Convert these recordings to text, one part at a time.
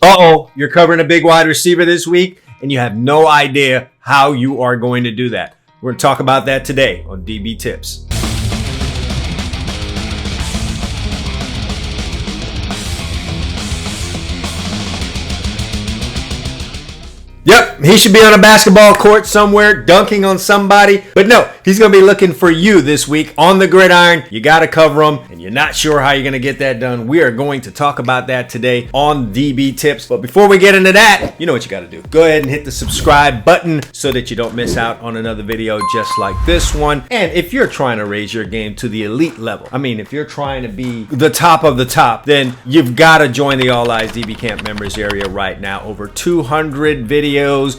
Uh-oh, you're covering a big wide receiver this week, and you have no idea how you are going to do that. We're going to talk about that today on DB Tips. Yep, he should be on a basketball court somewhere dunking on somebody. But no, he's going to be looking for you this week on the gridiron. You got to cover him, and you're not sure how you're going to get that done. We are going to talk about that today on DB Tips. But before we get into that, you know what you got to do. Go ahead and hit the subscribe button so that you don't miss out on another video just like this one. And if you're trying to raise your game to the elite level, if you're trying to be the top of the top, then you've got to join the All Eyes DB Camp members area right now. Over 200 videos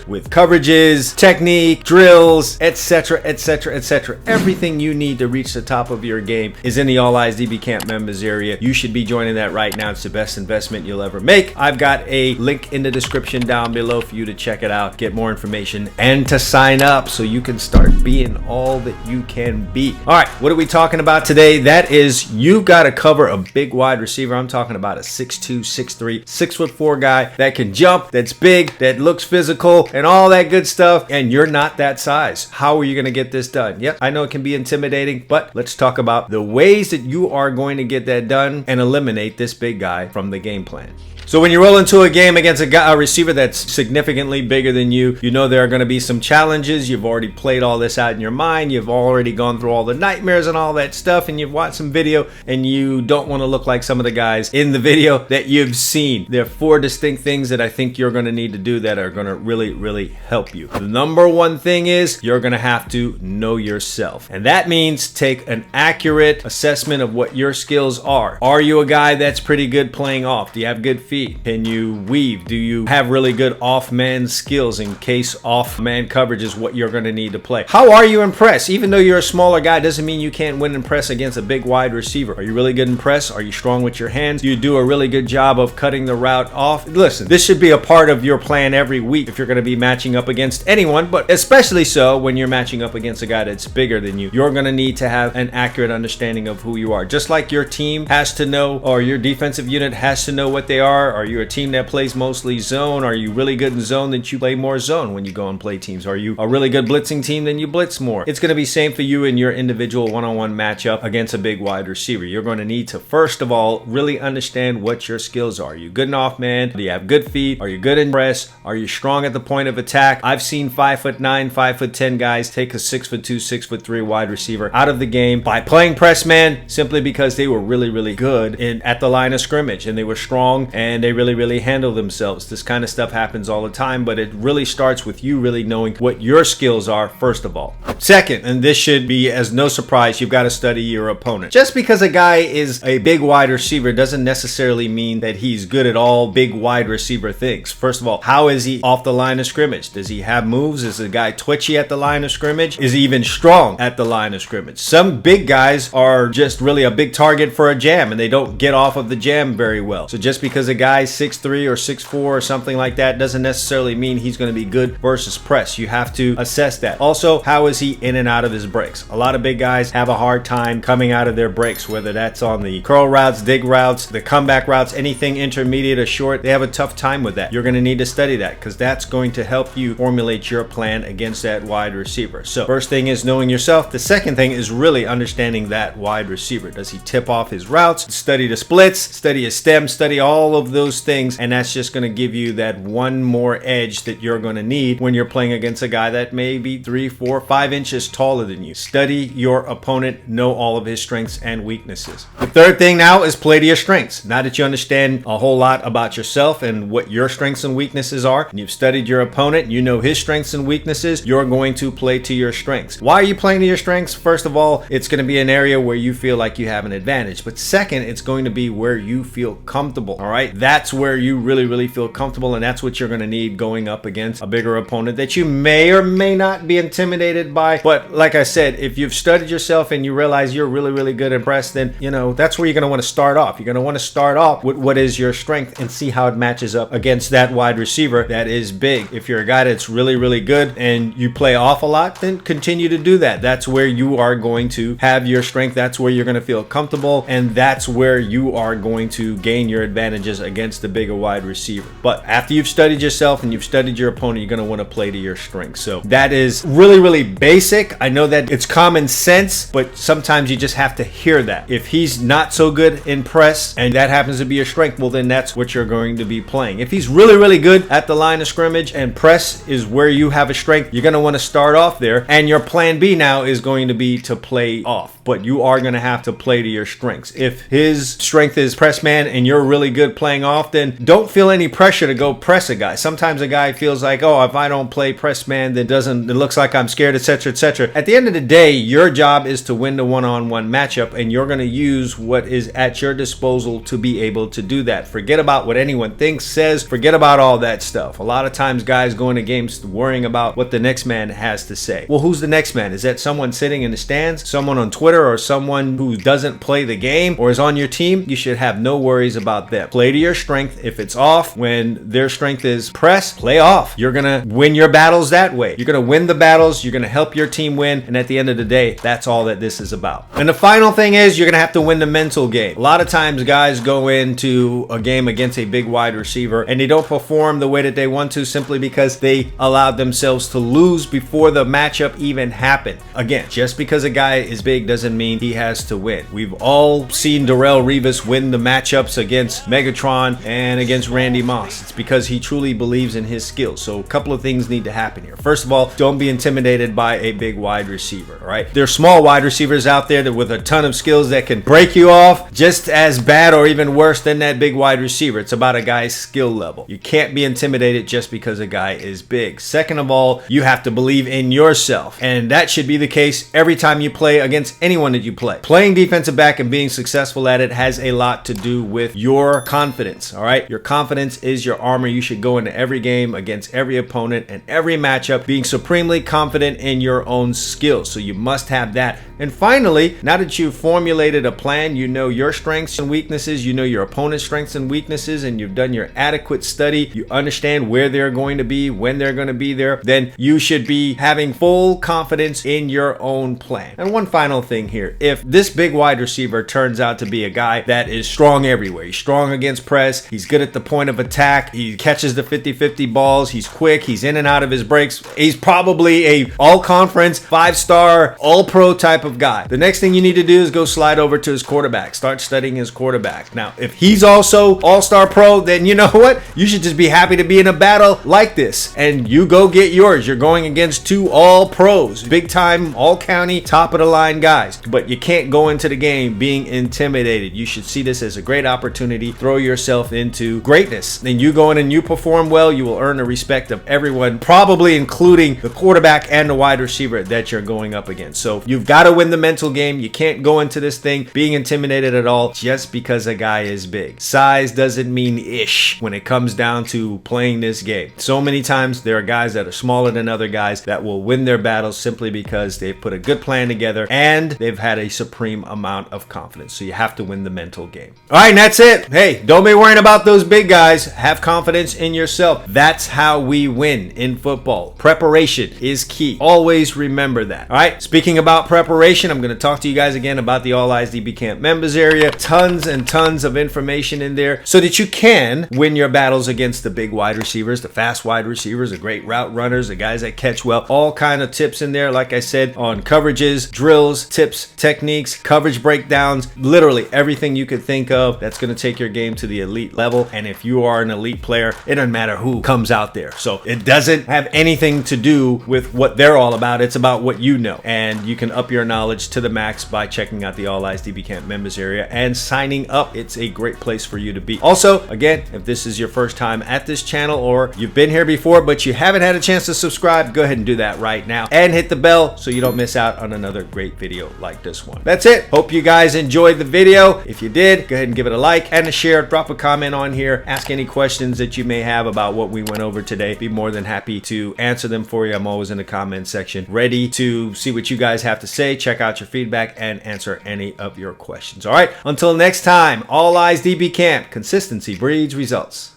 with coverages, technique, drills, etc. Everything you need to reach the top of your game is in the All Eyes DB Camp members area. You should be joining that right now. It's the best investment you'll ever make. I've got a link in the description down below for you to check it out, get more information, and to sign up so you can start being all that you can be. All right, what are we talking about today? That is, you got to cover a big wide receiver. I'm talking about a 6'2", 6'3", 6'4" guy that can jump, that's big, that looks physical, and all that good stuff, and you're not that size. How are you going to get this done? Yep, I know it can be intimidating, but let's talk about the ways that you are going to get that done and eliminate this big guy from the game plan. So when you roll into a game against a receiver that's significantly bigger than you, you know there are going to be some challenges. You've already played all this out in your mind. You've already gone through all the nightmares and all that stuff, and you've watched some video, and you don't want to look like some of the guys in the video that you've seen. There are 4 distinct things that I think you're going to need to do that are going to really help you. The number one thing is you're going to have to know yourself. And that means take an accurate assessment of what your skills are. Are you a guy that's pretty good playing off? Do you have good feet? Can you weave? Do you have really good off-man skills in case off-man coverage is what you're going to need to play? How are you in press? Even though you're a smaller guy, doesn't mean you can't win in press against a big wide receiver. Are you really good in press? Are you strong with your hands? Do you do a really good job of cutting the route off? Listen, this should be a part of your plan every week if you're going to be matching up against anyone, but especially so when you're matching up against a guy that's bigger than you. You're going to need to have an accurate understanding of who you are. Just like your team has to know, or your defensive unit has to know what they are. Are you a team that plays mostly zone? Are you really good in zone? Then you play more zone when you go and play teams. Are you a really good blitzing team? Then you blitz more. It's going to be same for you in your individual one-on-one matchup against a big wide receiver. You're going to need to, first of all, really understand what your skills are. Are you good in off-man? Do you have good feet? Are you good in press? Are you strong at the point of attack? I've seen 5'9", 5'10" guys take a 6'2", 6'3" wide receiver out of the game by playing press man simply because they were really good at the line of scrimmage, and they were strong, and they really handle themselves. This kind of stuff happens all the time, but it really starts with you really knowing what your skills are first of all. Second, and this should be as no surprise, you've got to study your opponent. Just because a guy is a big wide receiver doesn't necessarily mean that he's good at all big wide receiver things. First of all, how is he off the line of scrimmage? Does he have moves? Is the guy twitchy at the line of scrimmage? Is he even strong at the line of scrimmage? Some big guys are just really a big target for a jam, and they don't get off of the jam very well. So just because a guy's 6'3" or 6'4" or something like that doesn't necessarily mean he's going to be good versus press. You have to assess that. Also, how is he in and out of his breaks? A lot of big guys have a hard time coming out of their breaks, whether that's on the curl routes, dig routes, the comeback routes, anything intermediate or short. They have a tough time with that. You're going to need to study that because that's going to help you formulate your plan against that wide receiver. So first thing is knowing yourself. The second thing is really understanding that wide receiver. Does he tip off his routes? Study the splits, study his stem, study all of those things, and that's just going to give you that one more edge that you're going to need when you're playing against a guy that may be 3, 4, 5 inches taller than you. Study your opponent, know all of his strengths and weaknesses. The third thing now is play to your strengths. Now that you understand a whole lot about yourself and what your strengths and weaknesses are, and you've studied your opponent, you know his strengths and weaknesses, you're going to play to your strengths. Why are you playing to your strengths? First of all, it's going to be an area where you feel like you have an advantage. But second, it's going to be where you feel comfortable. All right? That's where you really feel comfortable, and that's what you're going to need going up against a bigger opponent that you may or may not be intimidated by. But like I said, if you've studied yourself and you realize you're really good in press, then that's where you're going to want to start off. You're going to want to start off with what is your strength and see how it matches up against that wide receiver that is big. If you're a guy that's really good and you play off a lot, then continue to do that. That's where you are going to have your strength. That's where you're going to feel comfortable, and that's where you are going to gain your advantages against against the bigger wide receiver. But after you've studied yourself and you've studied your opponent, you're going to want to play to your strengths. So that is really, really basic. I know that it's common sense, but sometimes you just have to hear that. If he's not so good in press and that happens to be your strength, well, then that's what you're going to be playing. If he's really, really good at the line of scrimmage and press is where you have a strength, you're going to want to start off there. And your plan B now is going to be to play off, but you are going to have to play to your strengths. If his strength is press man and you're really good playing off, then don't feel any pressure to go press a guy. Sometimes a guy feels like, oh, if I don't play press man, then it looks like I'm scared, etc., etc. At the end of the day, your job is to win the one-on-one matchup, and you're going to use what is at your disposal to be able to do that. Forget about what anyone thinks, says, forget about all that stuff. A lot of times guys go into games worrying about what the next man has to say. Well, who's the next man? Is that someone sitting in the stands, someone on Twitter, or someone who doesn't play the game or is on your team? You should have no worries about them. Play to your strength. If it's off, when their strength is press, play off. You're going to win your battles that way. You're going to win the battles. You're going to help your team win. And at the end of the day, that's all that this is about. And the final thing is you're going to have to win the mental game. A lot of times guys go into a game against a big wide receiver and they don't perform the way that they want to simply because they allowed themselves to lose before the matchup even happened. Again, just because a guy is big doesn't mean he has to win. We've all seen Darrelle Revis win the matchups against Megatron and against Randy Moss. It's because he truly believes in his skills. So a couple of things need to happen here. First of all, don't be intimidated by a big wide receiver, all right? There's small wide receivers out there that with a ton of skills that can break you off just as bad or even worse than that big wide receiver. It's about a guy's skill level. You can't be intimidated just because a guy is big. Second of all, you have to believe in yourself. And that should be the case every time you play against anyone that you play. Playing defensive back and being successful at it has a lot to do with your confidence, all right? Your confidence is your armor. You should go into every game against every opponent and every matchup being supremely confident in your own skills. So you must have that. And finally, now that you've formulated a plan, you know your strengths and weaknesses, you know your opponent's strengths and weaknesses, and you've done your adequate study, you understand where they're going to be, when they're going to be there, then you should be having full confidence in your own plan. And one final thing here, if this big wide receiver turns out to be a guy that is strong everywhere, he's strong against press, he's good at the point of attack, he catches the 50-50 balls, he's quick, he's in and out of his breaks, he's probably a all-conference, 5-star, all-pro type of guy. The next thing you need to do is go slide over to his quarterback, start studying his quarterback. Now, if he's also all-star pro, then you know what? You should just be happy to be in a battle like this, and you go get yours. You're going against two all-pros, big-time, all-county, top-of-the-line guys, but you can't go into the game being intimidated. You should see this as a great opportunity. Throw yourself into greatness. Then you go in and you perform well, you will earn the respect of everyone, probably including the quarterback and the wide receiver that you're going up against. So you've got to win the mental game. You can't go into this thing being intimidated at all just because a guy is big. Size doesn't mean ish when it comes down to playing this game. So many times there are guys that are smaller than other guys that will win their battles simply because they've put a good plan together and they've had a supreme amount of confidence. So you have to win the mental game. All right, and that's it. Hey, don't be worrying about those big guys. Have confidence in yourself. That's how we win in football. Preparation is key. Always remember that. All right, speaking about preparation, I'm going to talk to you guys again about the All Eyes DB Camp members area. Tons and tons of information in there so that you can win your battles against the big wide receivers, the fast wide receivers, the great route runners, the guys that catch well. All kind of tips in there, like I said, on coverages, drills, tips, techniques, coverage breakdowns, literally everything you could think of that's going to take your game to the elite level. And if you are an elite player, it doesn't matter who comes out there. So it doesn't have anything to do with what they're all about. It's about what you know. And you can up your knowledge to the max by checking out the All Eyes DB Camp members area and signing up. It's a great place for you to be. Also, again, if this is your first time at this channel or you've been here before but you haven't had a chance to subscribe, go ahead and do that right now and hit the bell so you don't miss out on another great video like this one. That's it. Hope you guys enjoyed the video. If you did, go ahead and give it a like and a share. Drop a comment on here. Ask any questions that you may have about what we went over today. Be more than happy to answer them for you. I'm always in the comment section, ready to see what you guys have to say, check out your feedback, and answer any of your questions. All right, until next time, All Eyes DB Camp. Consistency breeds results.